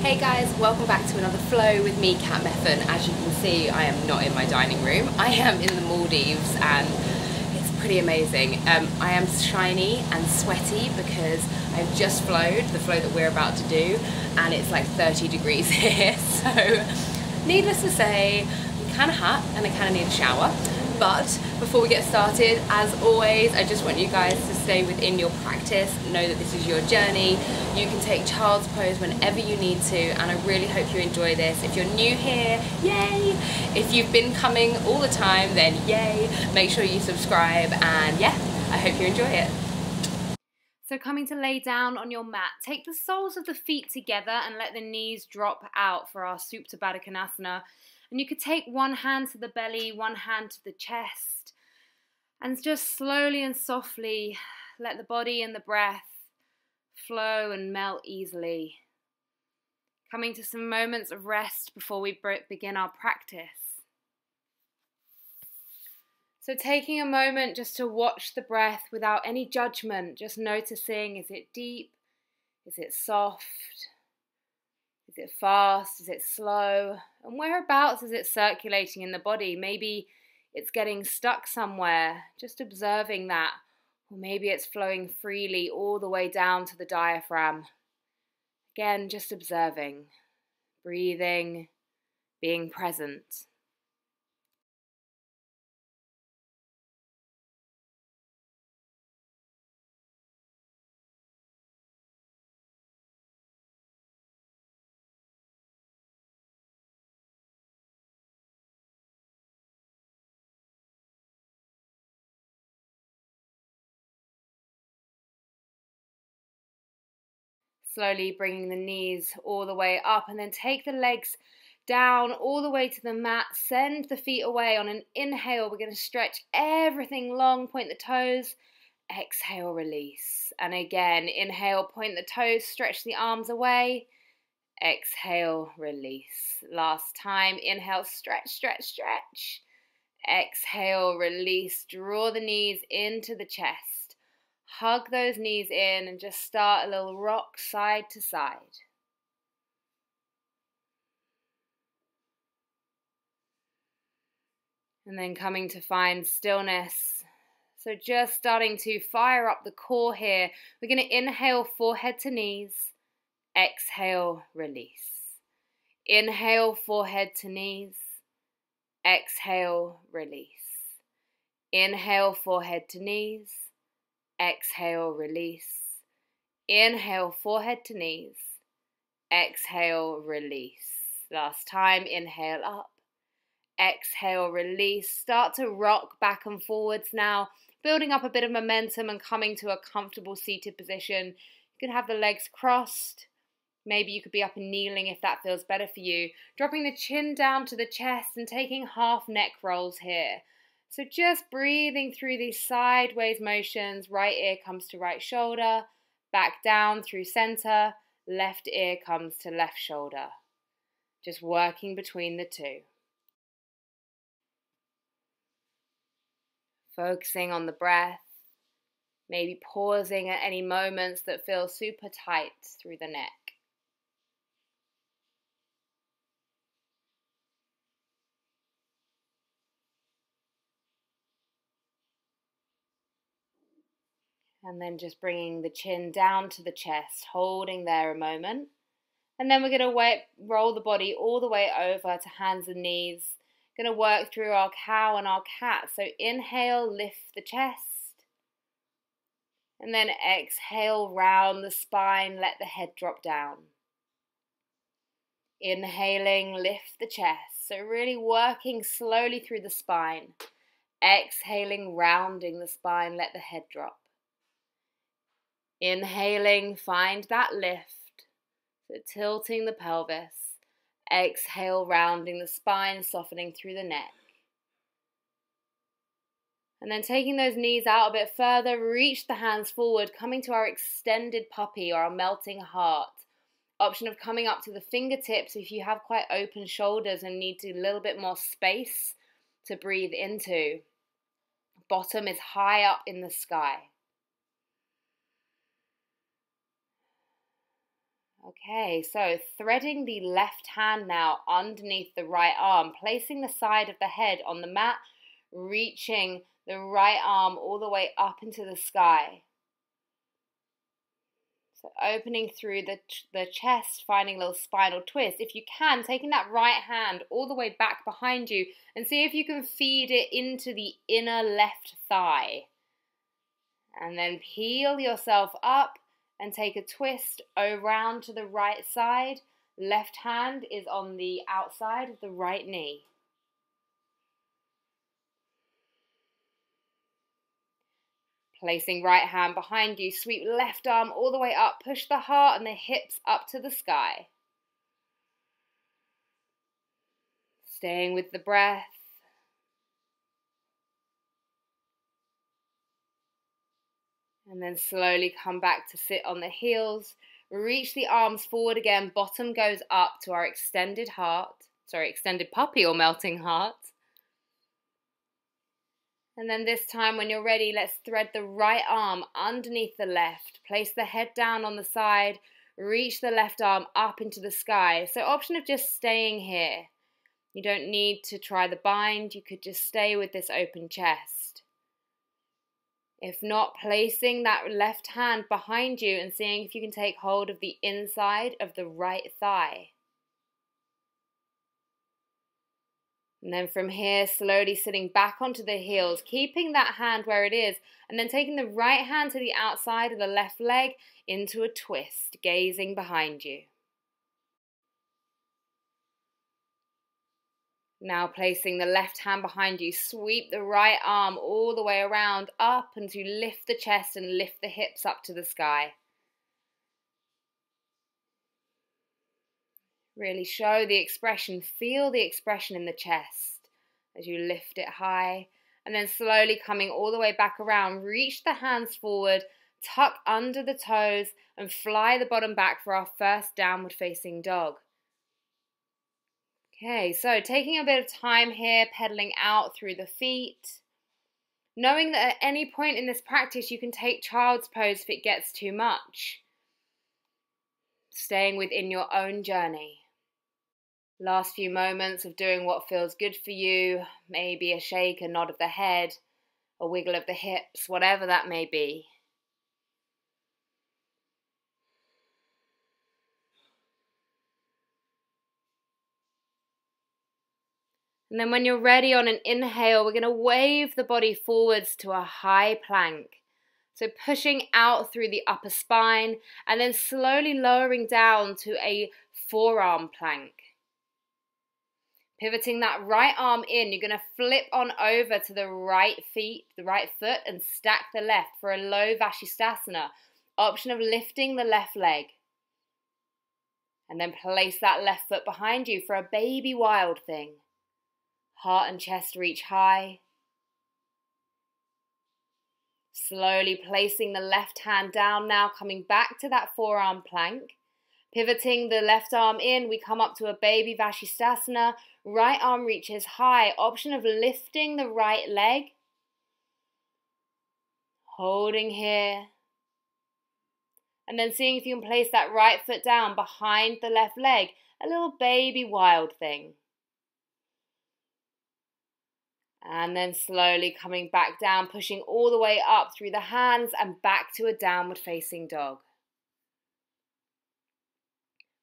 Hey guys, welcome back to another flow with me, Cat Meffan. As you can see, I am not in my dining room. I am in the Maldives and it's pretty amazing. I am shiny and sweaty because I've just flowed, the flow that we're about to do, and it's like 30 degrees here. So needless to say, I'm kind of hot and I kind of need a shower. But before we get started, as always, I just want you guys to stay within your practice. Know that this is your journey. You can take child's pose whenever you need to, and I really hope you enjoy this. If you're new here, yay! If you've been coming all the time, then yay! Make sure you subscribe, and yeah, I hope you enjoy it. So coming to lay down on your mat, take the soles of the feet together and let the knees drop out for our Supta Baddha Konasana. And you could take one hand to the belly, one hand to the chest, and just slowly and softly let the body and the breath flow and melt easily. Coming to some moments of rest before we begin our practice. So taking a moment just to watch the breath without any judgment, just noticing, is it deep? Is it soft? Is it fast? Is it slow? And whereabouts is it circulating in the body? Maybe it's getting stuck somewhere, just observing that. Or maybe it's flowing freely all the way down to the diaphragm. Again, just observing, breathing, being present. Slowly bringing the knees all the way up, and then take the legs down all the way to the mat. Send the feet away. On an inhale, we're going to stretch everything long, point the toes. Exhale, release. And again, inhale, point the toes, stretch the arms away. Exhale, release. Last time, inhale, stretch, stretch, stretch. Exhale, release. Draw the knees into the chest. Hug those knees in and just start a little rock side to side. And then coming to find stillness. So just starting to fire up the core here. We're going to inhale, forehead to knees. Exhale, release. Inhale, forehead to knees. Exhale, release. Inhale, forehead to knees. Exhale, release. Inhale, forehead to knees. Exhale, release. Last time, inhale up. Exhale, release. Start to rock back and forwards now, building up a bit of momentum and coming to a comfortable seated position. You could have the legs crossed. Maybe you could be up and kneeling if that feels better for you. Dropping the chin down to the chest and taking half neck rolls here. So just breathing through these sideways motions. Right ear comes to right shoulder, back down through center, left ear comes to left shoulder. Just working between the two. Focusing on the breath, maybe pausing at any moments that feel super tight through the neck. And then just bringing the chin down to the chest, holding there a moment. And then we're going to roll the body all the way over to hands and knees. Going to work through our cow and our cat. So inhale, lift the chest. And then exhale, round the spine, let the head drop down. Inhaling, lift the chest. So really working slowly through the spine. Exhaling, rounding the spine, let the head drop. Inhaling, find that lift, so tilting the pelvis. Exhale, rounding the spine, softening through the neck. And then taking those knees out a bit further, reach the hands forward, coming to our extended puppy or our melting heart. Option of coming up to the fingertips if you have quite open shoulders and need a little bit more space to breathe into. Bottom is high up in the sky. Okay, so threading the left hand now underneath the right arm, placing the side of the head on the mat, reaching the right arm all the way up into the sky. So opening through the chest, finding a little spinal twist. If you can, taking that right hand all the way back behind you and see if you can feed it into the inner left thigh. And then peel yourself up and take a twist around to the right side. Left hand is on the outside of the right knee. Placing right hand behind you, sweep left arm all the way up, push the heart and the hips up to the sky. Staying with the breath. And then slowly come back to sit on the heels. Reach the arms forward again, bottom goes up to our extended puppy or melting heart. And then this time when you're ready, let's thread the right arm underneath the left. Place the head down on the side. Reach the left arm up into the sky. So option of just staying here. You don't need to try the bind. You could just stay with this open chest. If not, placing that left hand behind you and seeing if you can take hold of the inside of the right thigh. And then from here, slowly sitting back onto the heels, keeping that hand where it is, and then taking the right hand to the outside of the left leg into a twist, gazing behind you. Now placing the left hand behind you, sweep the right arm all the way around, up, and to lift the chest and lift the hips up to the sky. Really show the expression, feel the expression in the chest as you lift it high. And then slowly coming all the way back around, reach the hands forward, tuck under the toes and fly the bottom back for our first downward facing dog. Okay, so taking a bit of time here, pedaling out through the feet. Knowing that at any point in this practice you can take child's pose if it gets too much. Staying within your own journey. Last few moments of doing what feels good for you, maybe a shake, a nod of the head, a wiggle of the hips, whatever that may be. And then when you're ready on an inhale, we're going to wave the body forwards to a high plank. So pushing out through the upper spine and then slowly lowering down to a forearm plank. Pivoting that right arm in, you're going to flip on over to the right foot and stack the left for a low Vashisthasana. Option of lifting the left leg. And then place that left foot behind you for a baby wild thing. Heart and chest reach high. Slowly placing the left hand down now, coming back to that forearm plank. Pivoting the left arm in, we come up to a baby Vashisthasana. Right arm reaches high. Option of lifting the right leg. Holding here. And then seeing if you can place that right foot down behind the left leg. A little baby wild thing. And then slowly coming back down, pushing all the way up through the hands and back to a downward facing dog.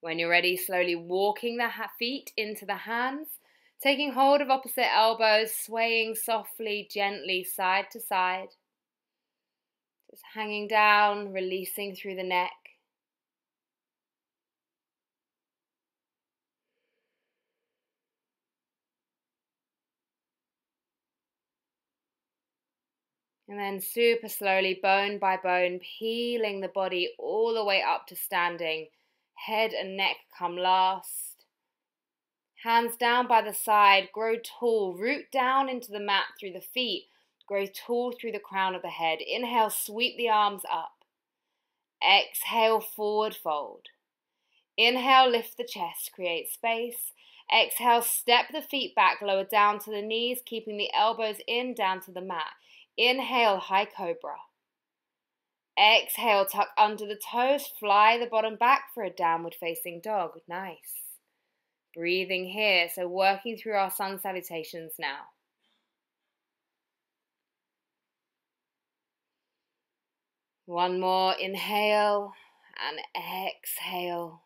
When you're ready, slowly walking the feet into the hands, taking hold of opposite elbows, swaying softly, gently, side to side. Just hanging down, releasing through the neck. And then super slowly, bone by bone, peeling the body all the way up to standing. Head and neck come last. Hands down by the side, grow tall, root down into the mat through the feet, grow tall through the crown of the head. Inhale, sweep the arms up. Exhale, forward fold. Inhale, lift the chest, create space. Exhale, step the feet back, lower down to the knees, keeping the elbows in, down to the mat. Inhale, high cobra. Exhale, tuck under the toes, fly the bottom back for a downward facing dog. Nice. Breathing here, so working through our sun salutations now. One more, inhale and exhale.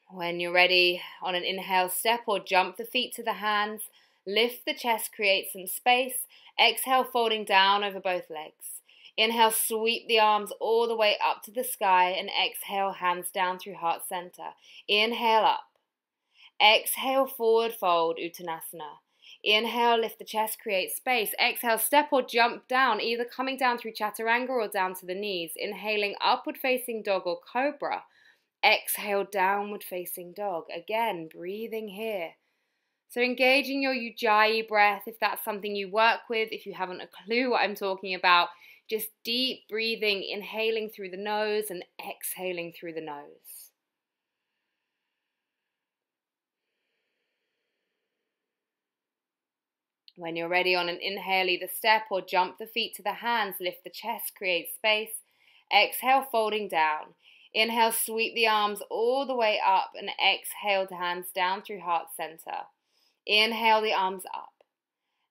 When you're ready, on an inhale, step or jump the feet to the hands. Lift the chest, create some space. Exhale, folding down over both legs. Inhale, sweep the arms all the way up to the sky, and exhale, hands down through heart center. Inhale up. Exhale, forward fold, Uttanasana. Inhale, lift the chest, create space. Exhale, step or jump down, either coming down through Chaturanga or down to the knees. Inhaling, upward facing dog or cobra. Exhale, downward facing dog. Again, breathing here. So engaging your Ujjayi breath, if that's something you work with, if you haven't a clue what I'm talking about, just deep breathing, inhaling through the nose and exhaling through the nose. When you're ready, on an inhale, either step or jump the feet to the hands, lift the chest, create space. Exhale, folding down. Inhale, sweep the arms all the way up, and exhale, hands down through heart center. Inhale the arms up.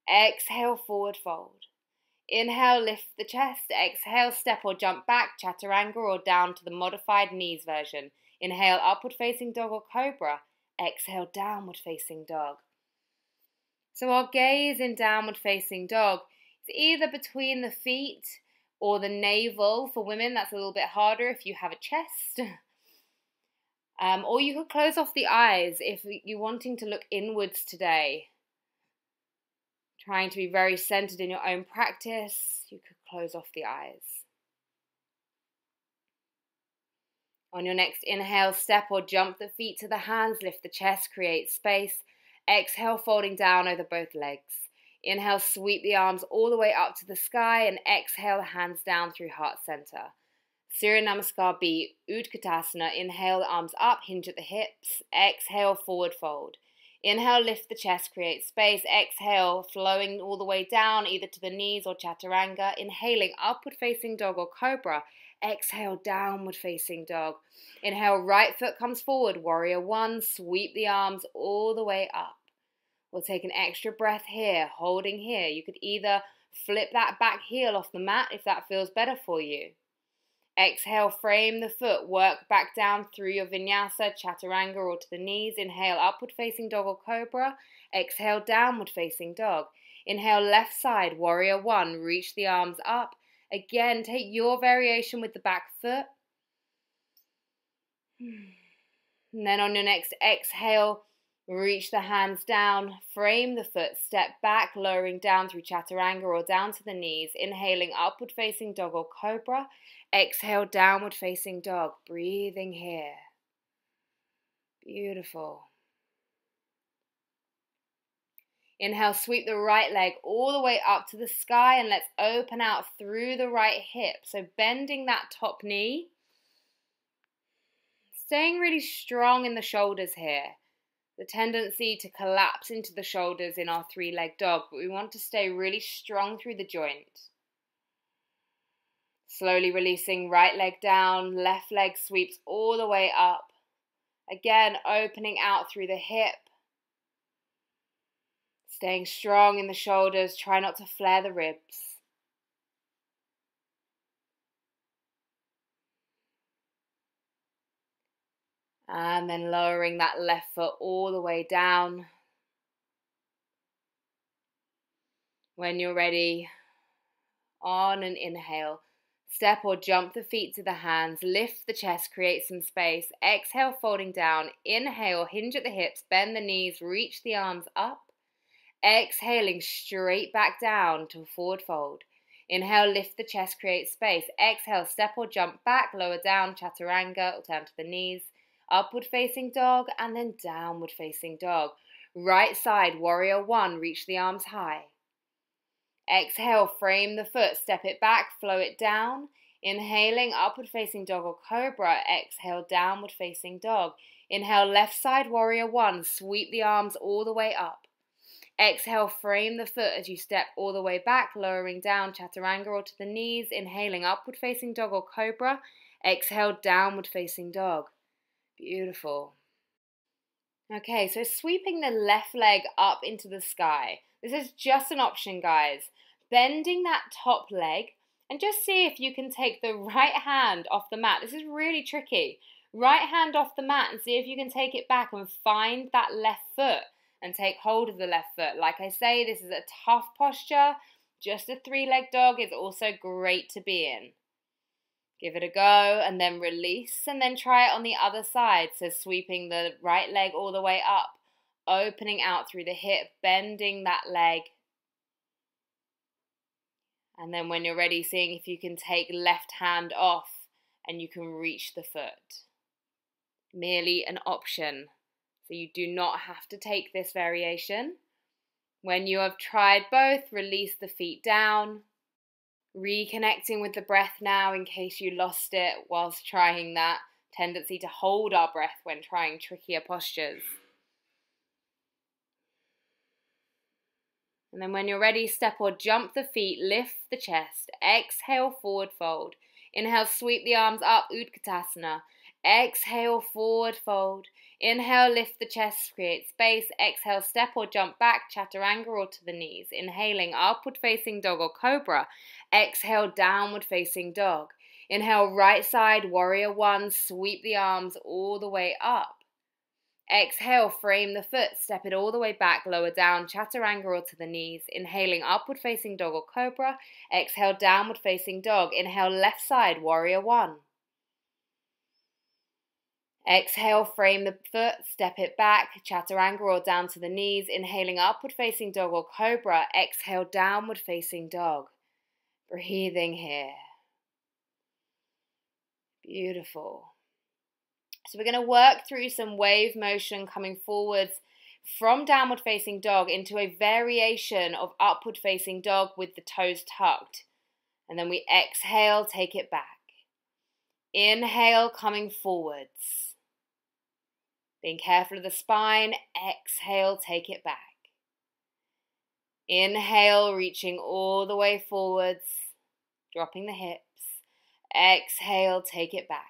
Exhale, forward fold. Inhale, lift the chest. Exhale, step or jump back, Chaturanga or down to the modified knees version. Inhale, upward facing dog or cobra. Exhale, downward facing dog. So our gaze in downward facing dog is either between the feet or the navel. For women, that's a little bit harder if you have a chest. Or you could close off the eyes if you're wanting to look inwards today. Trying to be very centered in your own practice, you could close off the eyes. On your next inhale, step or jump the feet to the hands, lift the chest, create space. Exhale, folding down over both legs. Inhale, sweep the arms all the way up to the sky, and exhale, hands down through heart center. Surya Namaskar B, Utkatasana. Inhale, arms up, hinge at the hips. Exhale, forward fold. Inhale, lift the chest, create space. Exhale, flowing all the way down, either to the knees or Chaturanga. Inhaling, upward facing dog or cobra. Exhale, downward facing dog. Inhale, right foot comes forward, warrior one. Sweep the arms all the way up. We'll take an extra breath here, holding here. You could either flip that back heel off the mat if that feels better for you. Exhale, frame the foot, work back down through your vinyasa, chaturanga or to the knees. Inhale, upward facing dog or cobra. Exhale, downward facing dog. Inhale, left side, warrior one, reach the arms up. Again, take your variation with the back foot. And then on your next exhale, reach the hands down, frame the foot, step back, lowering down through chaturanga or down to the knees. Inhaling, upward facing dog or cobra. Exhale, downward facing dog. Breathing here. Beautiful. Inhale, sweep the right leg all the way up to the sky, and let's open out through the right hip. So bending that top knee. Staying really strong in the shoulders here. The tendency to collapse into the shoulders in our three-leg dog, but we want to stay really strong through the joint. Slowly releasing right leg down, left leg sweeps all the way up. Again, opening out through the hip. Staying strong in the shoulders, try not to flare the ribs. And then lowering that left foot all the way down. When you're ready, on an inhale, step or jump the feet to the hands, lift the chest, create some space. Exhale, folding down. Inhale, hinge at the hips, bend the knees, reach the arms up. Exhaling, straight back down to a forward fold. Inhale, lift the chest, create space. Exhale, step or jump back, lower down, chaturanga, or turn to the knees. Upward facing dog, and then downward facing dog. Right side, warrior one, reach the arms high. Exhale, frame the foot, step it back, flow it down. Inhaling, upward facing dog or cobra. Exhale, downward facing dog. Inhale, left side, warrior one, sweep the arms all the way up. Exhale, frame the foot as you step all the way back, lowering down, chaturanga or to the knees. Inhaling, upward facing dog or cobra. Exhale, downward facing dog. Beautiful. Okay, so sweeping the left leg up into the sky. This is just an option, guys. Bending that top leg and just see if you can take the right hand off the mat. This is really tricky. Right hand off the mat and see if you can take it back and find that left foot and take hold of the left foot. Like I say, this is a tough posture. Just a 3-leg dog is also great to be in. Give it a go and then release and then try it on the other side. So sweeping the right leg all the way up, opening out through the hip, bending that leg. And then when you're ready, seeing if you can take left hand off and you can reach the foot. Merely an option. So you do not have to take this variation. When you have tried both, release the feet down. Reconnecting with the breath now in case you lost it whilst trying that tendency to hold our breath when trying trickier postures. And then when you're ready, step or jump the feet, lift the chest. Exhale, forward fold. Inhale, sweep the arms up, Utkatasana. Exhale, forward fold. Inhale, lift the chest, create space. Exhale, step or jump back, chaturanga or to the knees. Inhaling, upward facing dog or cobra. Exhale, downward facing dog. Inhale, right side, warrior one. Sweep the arms all the way up. Exhale, frame the foot, step it all the way back, lower down, chaturanga or to the knees. Inhaling, upward facing dog or cobra. Exhale, downward facing dog. Inhale, left side, warrior one. Exhale, frame the foot, step it back, chaturanga or down to the knees. Inhaling, upward facing dog or cobra. Exhale, downward facing dog. Breathing here. Beautiful. So we're going to work through some wave motion coming forwards from downward facing dog into a variation of upward facing dog with the toes tucked. And then we exhale, take it back. Inhale, coming forwards. Being careful of the spine, exhale, take it back. Inhale, reaching all the way forwards, dropping the hips. Exhale, take it back.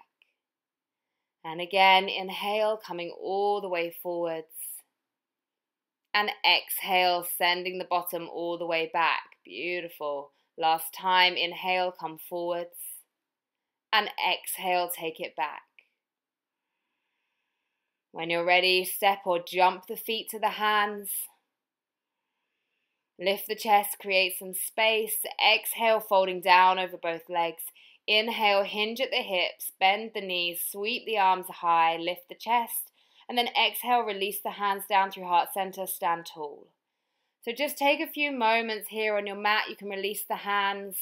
And again, inhale, coming all the way forwards. And exhale, sending the bottom all the way back. Beautiful. Last time, inhale, come forwards. And exhale, take it back. When you're ready, step or jump the feet to the hands. Lift the chest, create some space. Exhale, folding down over both legs. Inhale, hinge at the hips, bend the knees, sweep the arms high, lift the chest. And then exhale, release the hands down through heart center, stand tall. So just take a few moments here on your mat. You can release the hands,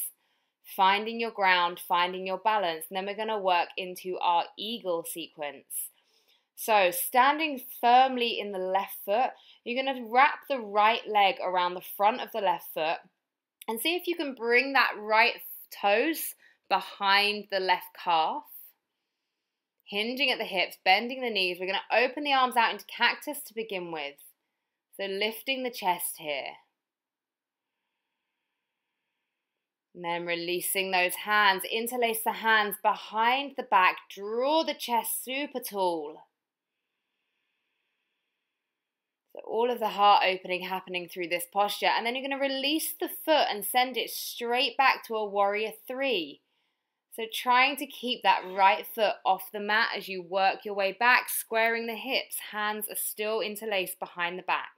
finding your ground, finding your balance. And then we're going to work into our eagle sequence. So standing firmly in the left foot, you're going to wrap the right leg around the front of the left foot and see if you can bring that right toes behind the left calf. Hinging at the hips, bending the knees. We're going to open the arms out into cactus to begin with. So lifting the chest here. And then releasing those hands. Interlace the hands behind the back. Draw the chest super tall. So all of the heart opening happening through this posture. And then you're going to release the foot and send it straight back to a warrior three. So trying to keep that right foot off the mat as you work your way back, squaring the hips. Hands are still interlaced behind the back.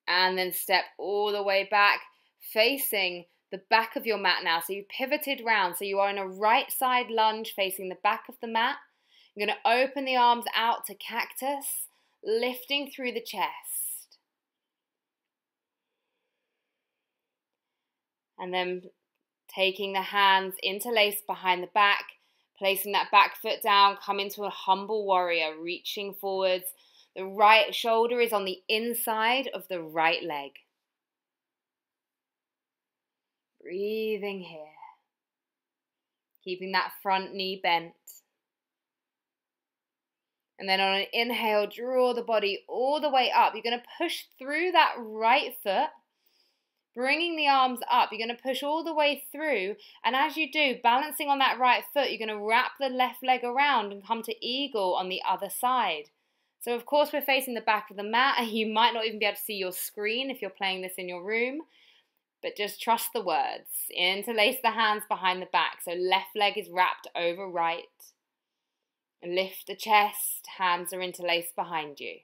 And then step all the way back, facing the back of your mat now. So you pivoted round. So you are in a right side lunge facing the back of the mat. You're going to open the arms out to cactus, lifting through the chest. And then taking the hands interlaced behind the back, placing that back foot down, come into a humble warrior, reaching forwards. The right shoulder is on the inside of the right leg. Breathing here. Keeping that front knee bent. And then on an inhale, draw the body all the way up. You're going to push through that right foot, bringing the arms up. You're going to push all the way through. And as you do, balancing on that right foot, you're going to wrap the left leg around and come to eagle on the other side. So of course we're facing the back of the mat, and you might not even be able to see your screen if you're playing this in your room. But just trust the words. Interlace the hands behind the back. So left leg is wrapped over right. And lift the chest, hands are interlaced behind you.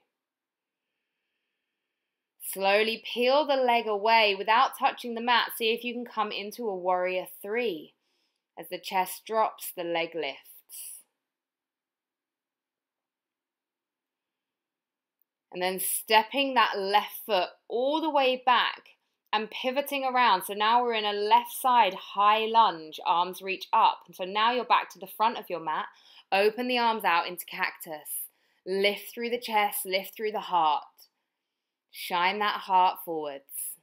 Slowly peel the leg away without touching the mat. See if you can come into a warrior 3. As the chest drops, the leg lifts. And then stepping that left foot all the way back and pivoting around. So now we're in a left side high lunge, arms reach up. And so now you're back to the front of your mat. Open the arms out into cactus. Lift through the chest, lift through the heart. Shine that heart forwards.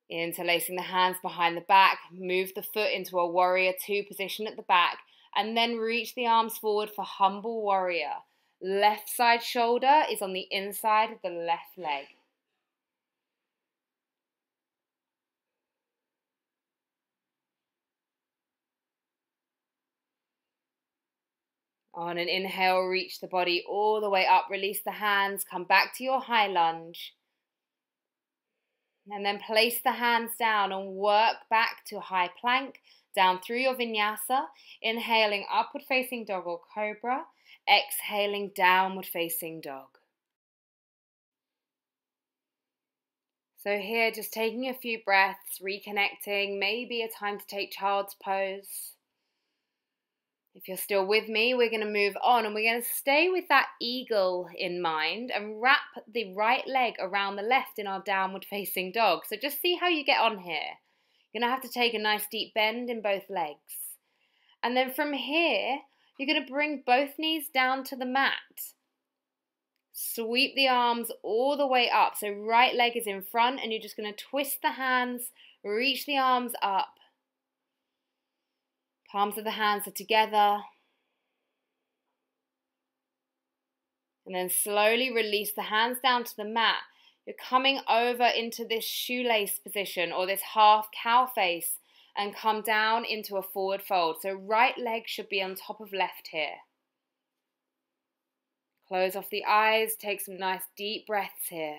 Interlacing the hands behind the back. Move the foot into a warrior 2 position at the back. And then reach the arms forward for humble warrior. Left side shoulder is on the inside of the left leg. On an inhale, reach the body all the way up, release the hands, come back to your high lunge. And then place the hands down and work back to high plank, down through your vinyasa, inhaling upward facing dog or cobra, exhaling downward facing dog. So here, just taking a few breaths, reconnecting, maybe a time to take child's pose. If you're still with me, we're going to move on and we're going to stay with that eagle in mind and wrap the right leg around the left in our downward facing dog. So just see how you get on here. You're going to have to take a nice deep bend in both legs. And then from here, you're going to bring both knees down to the mat. Sweep the arms all the way up. So right leg is in front and you're just going to twist the hands, reach the arms up. Palms of the hands are together. And then slowly release the hands down to the mat. You're coming over into this shoelace position or this half cow face and come down into a forward fold. So right leg should be on top of left here. Close off the eyes, take some nice deep breaths here.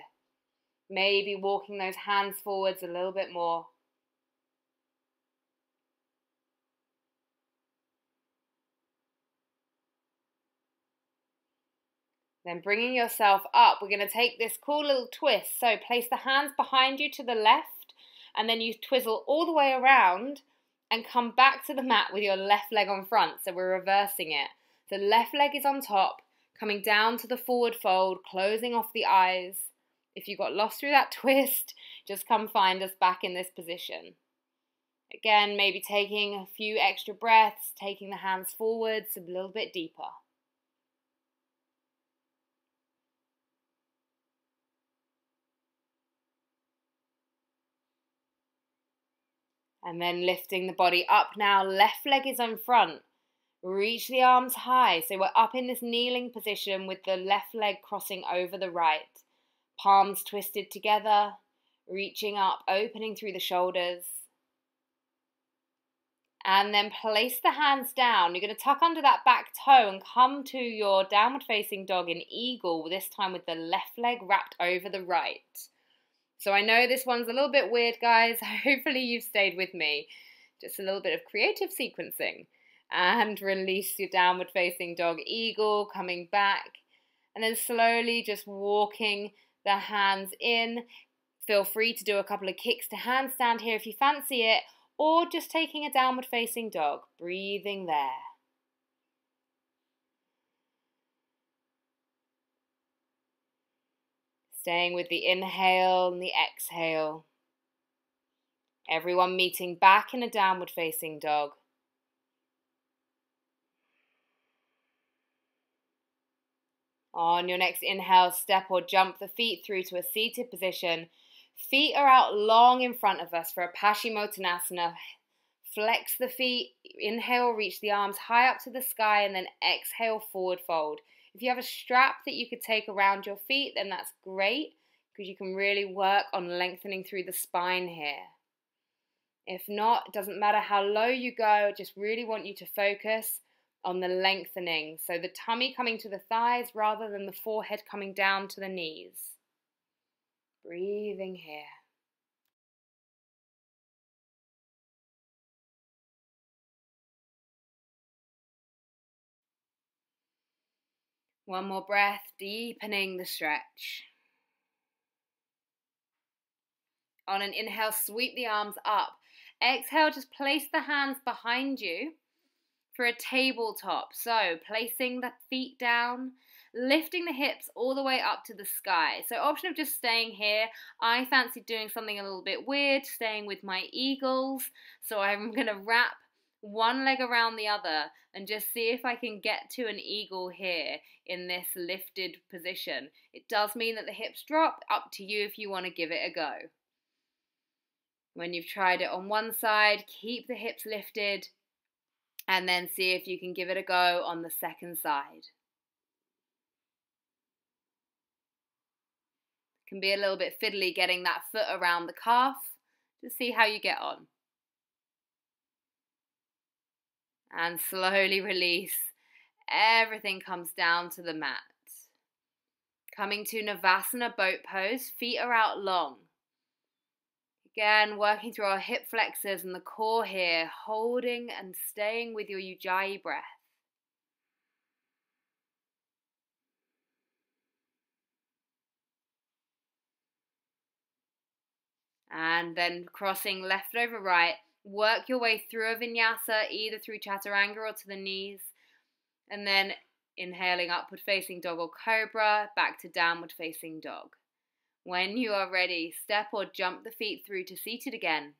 Maybe walking those hands forwards a little bit more. Then bringing yourself up, we're going to take this cool little twist. So place the hands behind you to the left, and then you twizzle all the way around and come back to the mat with your left leg on front. So we're reversing it. The left leg is on top, coming down to the forward fold, closing off the eyes. If you got lost through that twist, just come find us back in this position. Again, maybe taking a few extra breaths, taking the hands forwards a little bit deeper. And then lifting the body up now, left leg is in front. Reach the arms high. So we're up in this kneeling position with the left leg crossing over the right. Palms twisted together, reaching up, opening through the shoulders. And then place the hands down. You're going to tuck under that back toe and come to your downward facing dog in eagle, this time with the left leg wrapped over the right. So I know this one's a little bit weird, guys. Hopefully you've stayed with me. Just a little bit of creative sequencing. And release your downward facing dog eagle, coming back. And then slowly just walking the hands in. Feel free to do a couple of kicks to handstand here if you fancy it. Or just taking a downward facing dog. Breathing there. Staying with the inhale and the exhale. Everyone meeting back in a downward facing dog. On your next inhale, step or jump the feet through to a seated position. Feet are out long in front of us for a Paschimottanasana, Flex the feet. Inhale, reach the arms high up to the sky, and then exhale, forward fold. If you have a strap that you could take around your feet, then that's great, because you can really work on lengthening through the spine here. If not, it doesn't matter how low you go, I just really want you to focus on the lengthening. So the tummy coming to the thighs rather than the forehead coming down to the knees. Breathing here. One more breath, deepening the stretch. On an inhale, sweep the arms up. Exhale, just place the hands behind you for a tabletop. So placing the feet down, lifting the hips all the way up to the sky. So option of just staying here. I fancy doing something a little bit weird, staying with my eagles. So I'm going to wrap one leg around the other and just see if I can get to an eagle here in this lifted position. It does mean that the hips drop, up to you if you want to give it a go. When you've tried it on one side, keep the hips lifted and then see if you can give it a go on the second side. It can be a little bit fiddly getting that foot around the calf. Just see how you get on. And slowly release. Everything comes down to the mat. Coming to Navasana boat pose, feet are out long. Again, working through our hip flexors and the core here, holding and staying with your Ujjayi breath. And then crossing left over right, work your way through a vinyasa, either through chaturanga or to the knees. And then inhaling upward facing dog or cobra, back to downward facing dog. When you are ready, step or jump the feet through to seated again.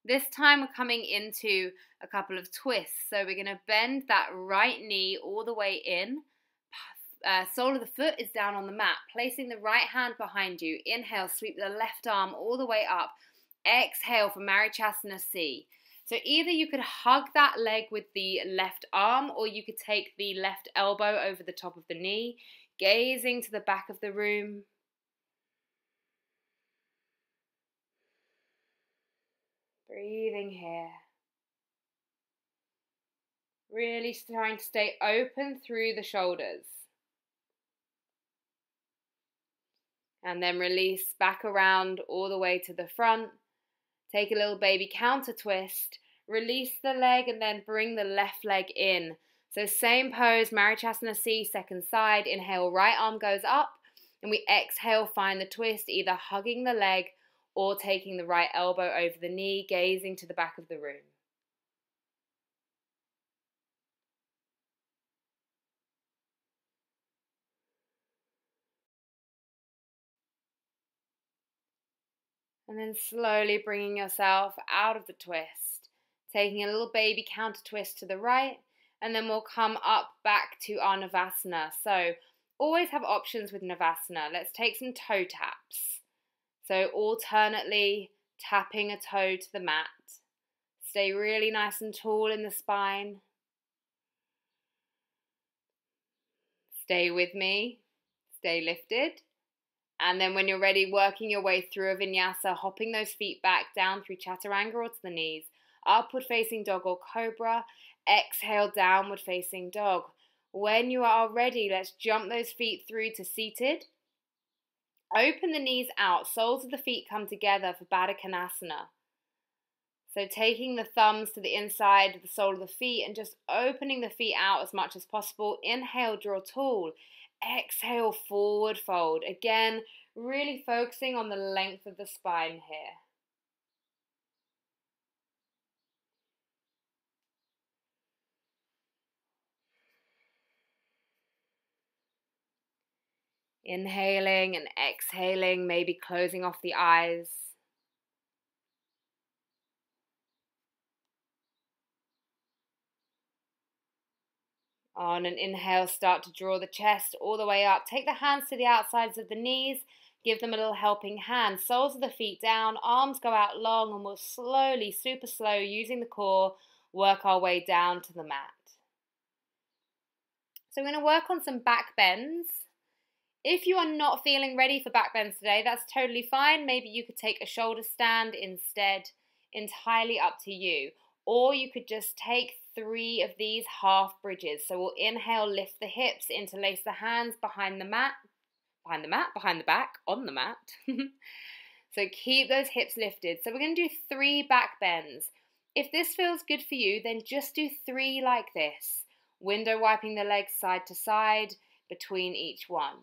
This time we're coming into a couple of twists. So we're going to bend that right knee all the way in. Sole of the foot is down on the mat. Placing the right hand behind you. Inhale, sweep the left arm all the way up. Exhale for Marichasana C. So either you could hug that leg with the left arm, or you could take the left elbow over the top of the knee. Gazing to the back of the room. Breathing here. Really trying to stay open through the shoulders. And then release back around all the way to the front. Take a little baby counter twist. Release the leg and then bring the left leg in. So same pose, Marichasana C, second side. Inhale, right arm goes up. And we exhale, find the twist, either hugging the leg or taking the right elbow over the knee, gazing to the back of the room. And then slowly bringing yourself out of the twist. Taking a little baby counter twist to the right. And then we'll come up back to our Navasana. So always have options with Navasana. Let's take some toe taps. So alternately tapping a toe to the mat. Stay really nice and tall in the spine. Stay with me. Stay lifted. And then when you're ready, working your way through a vinyasa, hopping those feet back down through chaturanga or to the knees. Upward facing dog or cobra. Exhale, downward facing dog. When you are ready, let's jump those feet through to seated. Open the knees out. Soles of the feet come together for Baddha Konasana. So taking the thumbs to the inside of the sole of the feet and just opening the feet out as much as possible. Inhale, draw tall. Exhale, forward fold. Again, really focusing on the length of the spine here. Inhaling and exhaling, maybe closing off the eyes. On an inhale, start to draw the chest all the way up. Take the hands to the outsides of the knees. Give them a little helping hand. Soles of the feet down, arms go out long, and we'll slowly, super slow, using the core, work our way down to the mat. So we're going to work on some back bends. If you are not feeling ready for back bends today, that's totally fine. Maybe you could take a shoulder stand instead, entirely up to you. Or you could just take 3 of these half bridges. So we'll inhale, lift the hips, interlace the hands behind the back, on the mat. So keep those hips lifted. So we're going to do 3 back bends. If this feels good for you, then just do 3 like this. Window wiping the legs side to side between each one.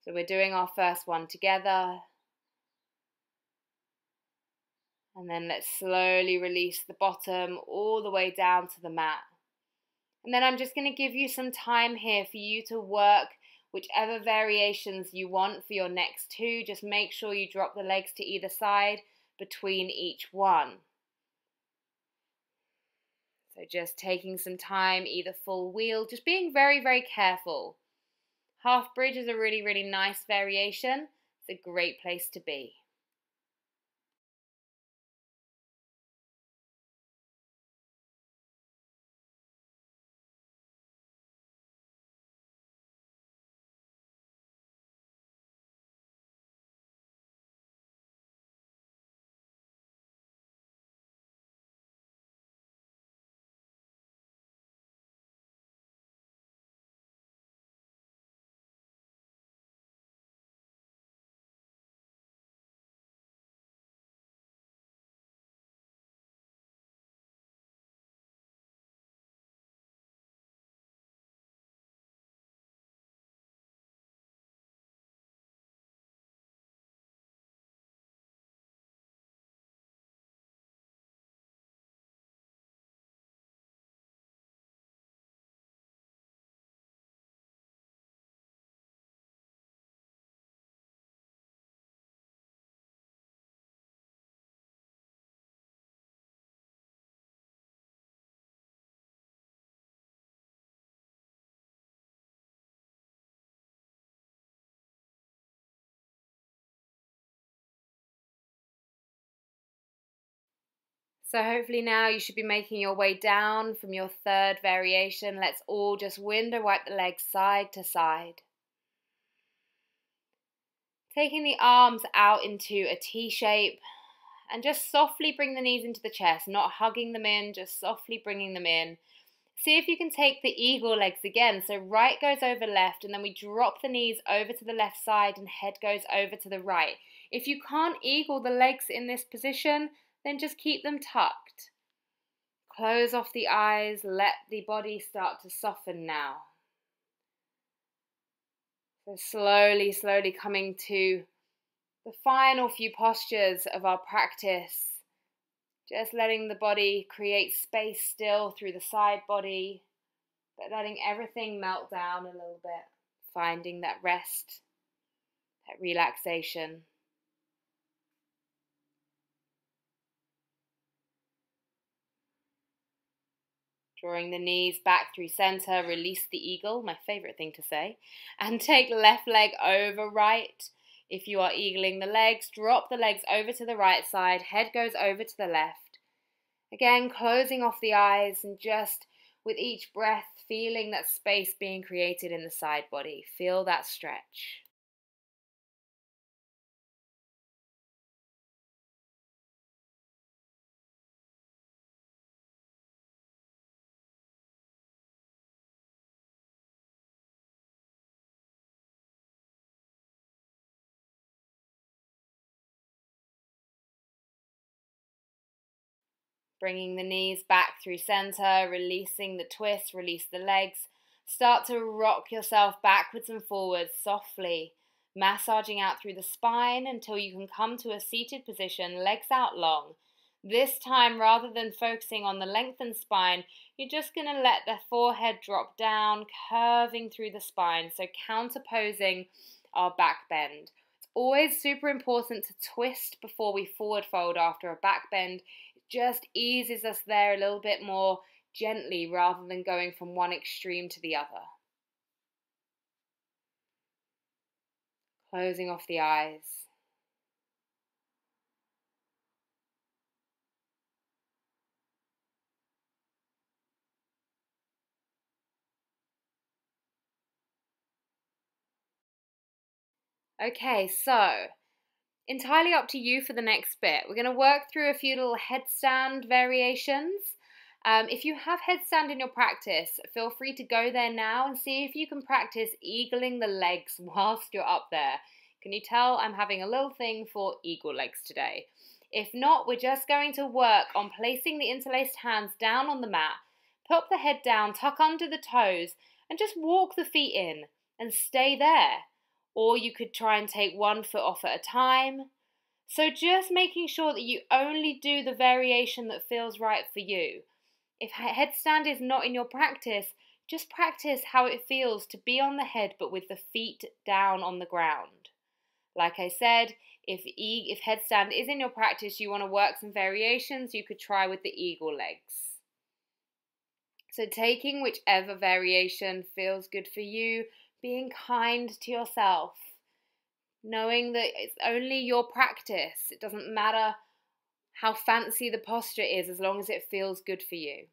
So we're doing our first one together. And then let's slowly release the bottom all the way down to the mat. And then I'm just going to give you some time here for you to work whichever variations you want for your next 2. Just make sure you drop the legs to either side between each one. So just taking some time, either full wheel, just being very, very careful. Half bridge is a really, really nice variation. It's a great place to be. So hopefully now you should be making your way down from your 3rd variation. Let's all just window wipe the legs side to side. Taking the arms out into a T shape and just softly bring the knees into the chest, not hugging them in, just softly bringing them in. See if you can take the eagle legs again. So right goes over left, and then we drop the knees over to the left side and head goes over to the right. If you can't eagle the legs in this position, then just keep them tucked. Close off the eyes, let the body start to soften now. So slowly, slowly coming to the final few postures of our practice. Just letting the body create space still through the side body, but letting everything melt down a little bit. Finding that rest, that relaxation. Drawing the knees back through center, release the eagle, my favorite thing to say. And take left leg over right. If you are eagling the legs, drop the legs over to the right side, head goes over to the left. Again, closing off the eyes and just with each breath, feeling that space being created in the side body. Feel that stretch. Bringing the knees back through center, releasing the twist, release the legs. Start to rock yourself backwards and forwards softly, massaging out through the spine until you can come to a seated position, legs out long. This time, rather than focusing on the lengthened spine, you're just going to let the forehead drop down, curving through the spine, so counterposing our back bend. It's always super important to twist before we forward fold after a back bend. Just eases us there a little bit more gently rather than going from one extreme to the other. Closing off the eyes. Okay, so entirely up to you for the next bit. We're going to work through a few little headstand variations. If you have headstand in your practice, feel free to go there now and see if you can practice eagling the legs whilst you're up there. Can you tell I'm having a little thing for eagle legs today? If not, we're just going to work on placing the interlaced hands down on the mat, pop the head down, tuck under the toes, and just walk the feet in and stay there. Or you could try and take one foot off at a time. So just making sure that you only do the variation that feels right for you. If headstand is not in your practice, just practice how it feels to be on the head but with the feet down on the ground. Like I said, if headstand is in your practice, you want to work some variations, you could try with the eagle legs. So taking whichever variation feels good for you, being kind to yourself, knowing that it's only your practice. It doesn't matter how fancy the posture is as long as it feels good for you.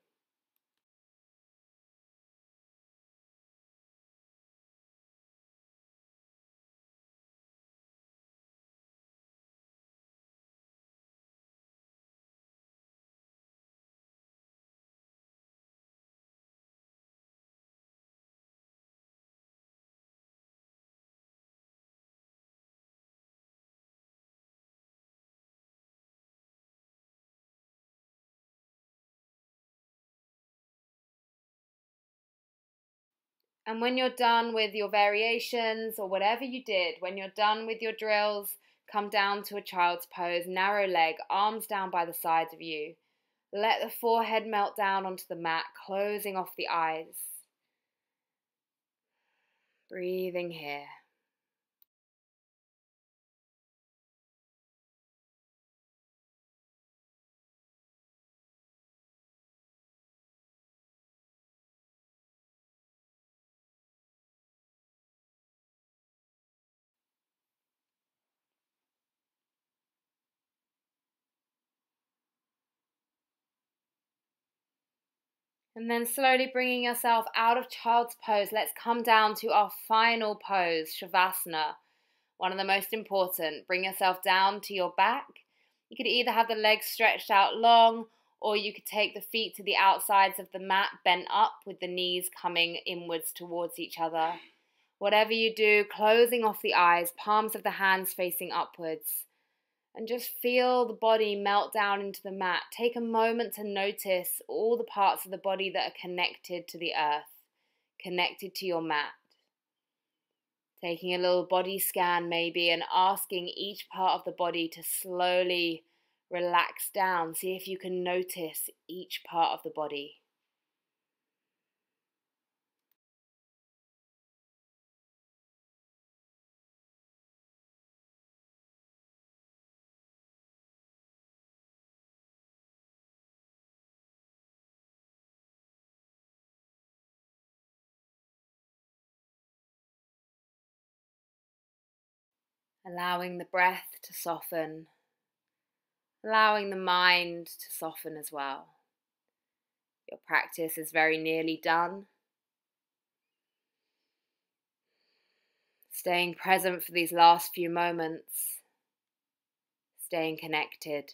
And when you're done with your variations or whatever you did, when you're done with your drills, come down to a child's pose, narrow leg, arms down by the sides of you. Let the forehead melt down onto the mat, closing off the eyes. Breathing here. And then slowly bringing yourself out of child's pose, let's come down to our final pose, Shavasana. One of the most important. Bring yourself down to your back. You could either have the legs stretched out long, or you could take the feet to the outsides of the mat, bent up with the knees coming inwards towards each other. Whatever you do, closing off the eyes, palms of the hands facing upwards. And just feel the body melt down into the mat. Take a moment to notice all the parts of the body that are connected to the earth, connected to your mat. Taking a little body scan maybe and asking each part of the body to slowly relax down. See if you can notice each part of the body. Allowing the breath to soften, allowing the mind to soften as well. Your practice is very nearly done. Staying present for these last few moments, staying connected.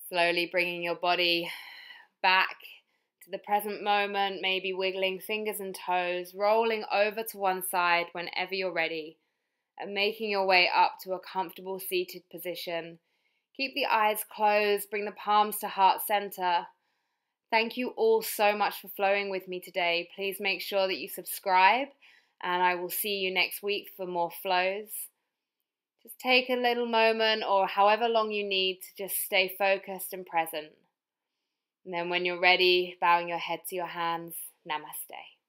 Slowly bringing your body back to the present moment, maybe wiggling fingers and toes, rolling over to one side whenever you're ready, and making your way up to a comfortable seated position. Keep the eyes closed, bring the palms to heart center. Thank you all so much for flowing with me today. Please make sure that you subscribe, and I will see you next week for more flows. Just take a little moment or however long you need to just stay focused and present. And then when you're ready, bowing your head to your hands, namaste.